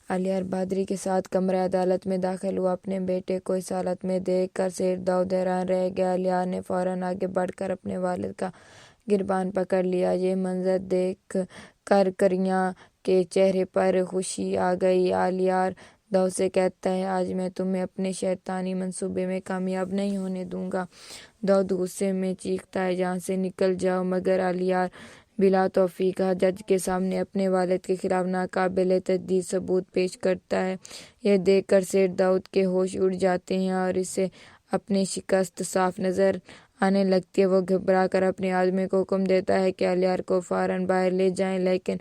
الیار بہادری کے ساتھ کمرہ عدالت میں داخل ہوا۔ اپنے بیٹے کو اس حالت میں دیکھ کر سیٹھ داؤد حیران رہ گیا۔ الیار نے فوراً آگے بڑھ کر اپنے والد کا گریباں پکڑ لیا۔ یہ منظر دیکھ کر کرینہ کے چہرے پر خوشی آ گئی۔ الیار داؤد سے کہتا ہے، آج میں تمہیں اپنے شیطانی منصوبے میں کامیاب نہیں ہونے دوں گا۔ داؤد غصے میں چیختا ہے، یہاں سے نکل جاؤ، مگر الیار بلا توفیق جج کے سامنے اپنے والد کے خلاف ناقابل تردید ثبوت پیش کرتا ہے۔ یہ دیکھ کر سیٹھ داؤد کے ہوش اڑ جاتے ہیں اور اسے اپنی شکست صاف نظر آنے لگتی ہے۔ وہ گھبرا کر اپنے آدمی کو حکم دیتا ہے کہ الیار کو فوراً باہر لے جائیں، لیکن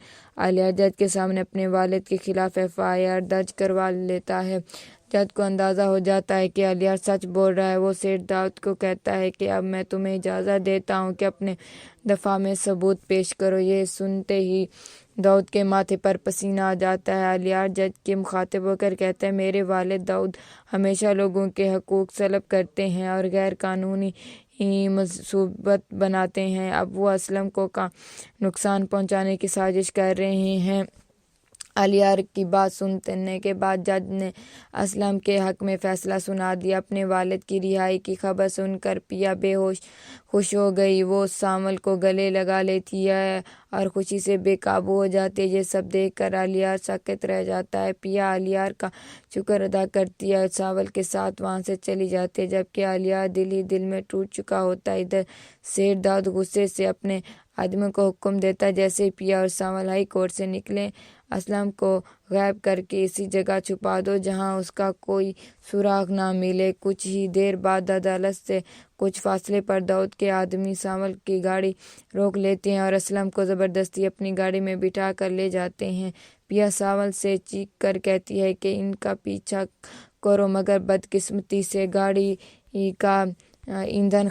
الیار جج کے سامنے اپنے والد کے خلاف FIR درج کروا لیتا ہے۔ جج کو اندازہ ہو جاتا ہے کہ الیار سچ بول رہا ہے۔ وہ سیٹھ داؤد کو کہتا ہے کہ اب میں تمہیں اجازت دیتا ہوں کہ اپنے دفاع میں ثبوت پیش کرو۔ یہ سنتے ہی داؤد کے ماتھے پر پسینہ آ جاتا ہے۔ الیار جج کے مخاطب ہو کر کہتا ہے، میرے والد داؤد ہمیشہ لوگوں کے حقوق سلب کرتے ہیں اور غیر قانونی مصیبت بناتے ہیں۔ اب وہ اسلم کو کا نقصان پہنچانے کی سازش کر رہے ہیں۔ الیار کی بات سننے کے بعد جج نے اسلم کے حق میں فیصلہ سنا دیا۔ اپنے والد کی رہائی کی خبر سن کر پیا بے ہوش خوش ہو گئی۔ وہ سانول کو گلے لگا لیتی ہے اور خوشی سے بے قابو ہو جاتی ہے۔ یہ سب دیکھ کر الیار ساکت رہ جاتا ہے۔ پیا الیار کا شکر ادا کرتی ہے اور سانول کے ساتھ وہاں سے چلی جاتی ہے، جبکہ الیار دل ہی دل میں ٹوٹ چکا ہوتا ہے۔ ادھر سیٹھ داؤد غصے سے اپنے آدمی کو حکم دیتا ہے، جیسے ہی پیا اور سانول ہائی کورٹ سے نکلیں، اسلم کو غائب کر کے ایسی جگہ چھپا دو جہاں اس کا کوئی سراغ نہ ملے۔ کچھ ہی دیر بعد عدالت سے کچھ فاصلے پر داؤد کے آدمی سانول کی گاڑی روک لیتے ہیں اور اسلم کو زبردستی اپنی گاڑی میں بٹھا کر لے جاتے ہیں۔ پیا سانول سے چیخ کر کہتی ہے کہ ان کا پیچھا کرو، مگر بدقسمتی سے گاڑی کا انجن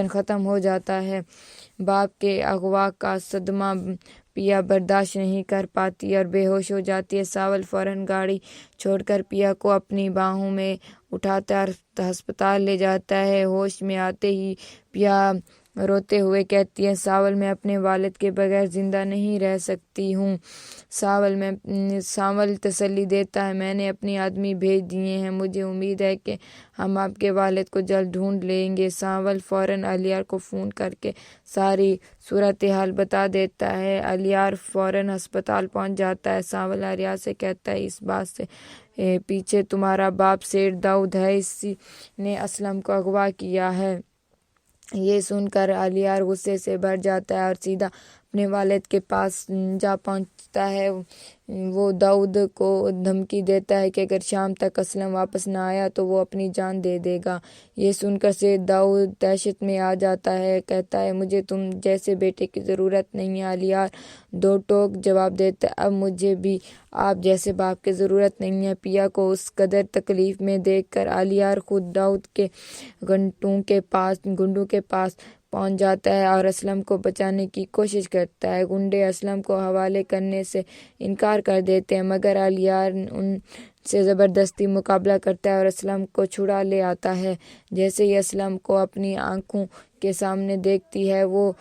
ختم ہو جاتا ہے۔ باپ کے اغوا کا صدمہ پیا برداشت نہیں کر پاتی اور بے ہوش ہو جاتی ہے۔ سانول فوراً گاڑی چھوڑ کر پیا کو اپنی باہوں میں اٹھاتا اور ہسپتال لے جاتا ہے۔ ہوش میں آتے ہی پیا روتے ہوئے کہتی ہے، سانول میں اپنے والد کے بغیر زندہ نہیں رہ سکتی ہوں۔ سانول تسلی دیتا ہے، میں نے اپنے آدمی بھیج دیے ہیں، مجھے امید ہے کہ ہم آپ کے والد کو جلد ڈھونڈ لیں گے۔ سانول فوراً الیار کو فون کر کے ساری صورتحال بتا دیتا ہے۔ الیار فوراً ہسپتال پہنچ جاتا ہے۔ سانول الیار سے کہتا ہے، اس بات سے پیچھے تمہارا باپ سیٹھ داؤد ہے، اسی نے اسلم کو اغوا کیا ہے۔ یہ سن کر الیار غصے سے بھر جاتا ہے اور سیدھا اپنے والد کے پاس جا پہنچتا ہے۔ وہ داؤد کو دھمکی دیتا ہے کہ اگر شام تک اسلم واپس نہ آیا تو وہ اپنی جان دے دے گا۔ یہ سن کر سیٹھ داؤد دہشت میں آ جاتا ہے، کہتا ہے، مجھے تم جیسے بیٹے کی ضرورت نہیں ہے۔ الیار دو ٹوک جواب دیتا ہے، اب مجھے بھی آپ جیسے باپ کی ضرورت نہیں ہے۔ پیا کو اس قدر تکلیف میں دیکھ کر الیار خود داؤد کے گھنڈوں کے پاس پہنچ جاتا ہے اور اسلم کو بچانے کی کوشش کرتا ہے۔ گنڈے اسلم کو حوالے کرنے سے انکار کر دیتے ہیں، مگر الیار ان سے زبردستی مقابلہ کرتا ہے اور اسلم کو چھڑا لے آتا ہے۔ جیسے ہی اسلم کو اپنی آنکھوں کے سامنے دیکھتی ہے، وہ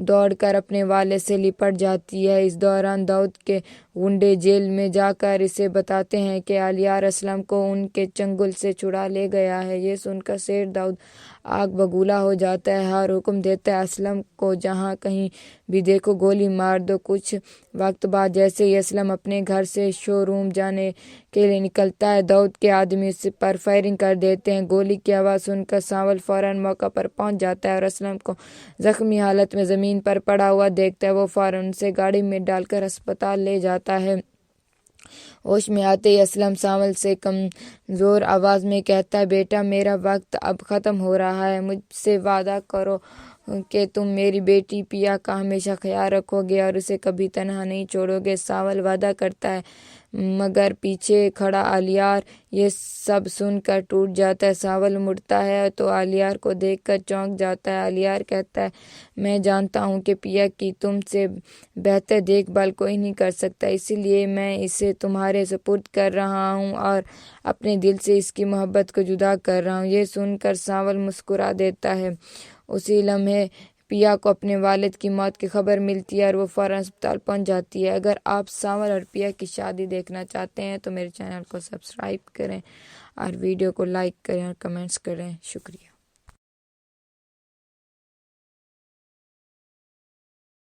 دوڑ کر اپنے والد سے لپٹ جاتی ہے۔ اس دوران داؤد کے گنڈے جیل میں جا کر اسے بتاتے ہیں کہ الیار اسلم کو ان کے چنگل سے چھڑا لے گیا ہے۔ یہ سن کر سیٹھ داؤد آگ بگولا ہو جاتا ہے اور حکم دیتا ہے، اسلم کو جہاں کہیں بھی دیکھو گولی مار دو۔ کچھ وقت بعد جیسے ہی اسلم اپنے گھر سے شو روم جانے کے لیے نکلتا ہے، داؤد کے آدمی اس پر فائرنگ کر دیتے ہیں۔ گولی کی آواز سن کر سانول فوراً موقع پر پہنچ جاتا ہے اور اسلم کو زخمی حالت میں زمین پر پڑا ہوا دیکھتا ہے۔ وہ فوراً اسے گاڑی میں ڈال کر ہسپتال لے جاتا ہے۔ ہوش میں آتے ہی اسلم سانول سے کمزور آواز میں کہتا ہے، بیٹا میرا وقت اب ختم ہو رہا ہے، مجھ سے وعدہ کرو کہ تم میری بیٹی پیا کا ہمیشہ خیال رکھو گے اور اسے کبھی تنہا نہیں چھوڑو گے۔ سانول وعدہ کرتا ہے، مگر پیچھے کھڑا الیار یہ سب سن کر ٹوٹ جاتا ہے۔ سانول مڑتا ہے تو الیار کو دیکھ کر چونک جاتا ہے۔ الیار کہتا ہے، میں جانتا ہوں کہ پیا کی تم سے بہتر دیکھ بھال کوئی نہیں کر سکتا، اسی لیے میں اسے تمہارے سپرد کر رہا ہوں اور اپنے دل سے اس کی محبت کو جدا کر رہا ہوں۔ یہ سن کر سانول مسکرا دیتا ہے۔ اسی لمحے پیا کو اپنے والد کی موت کی خبر ملتی ہے اور وہ فوراً ہسپتال پہنچ جاتی ہے۔ اگر آپ سانول اور پیا کی شادی دیکھنا چاہتے ہیں تو میرے چینل کو سبسکرائب کریں اور ویڈیو کو لائک کریں اور کمنٹس کریں۔ شکریہ۔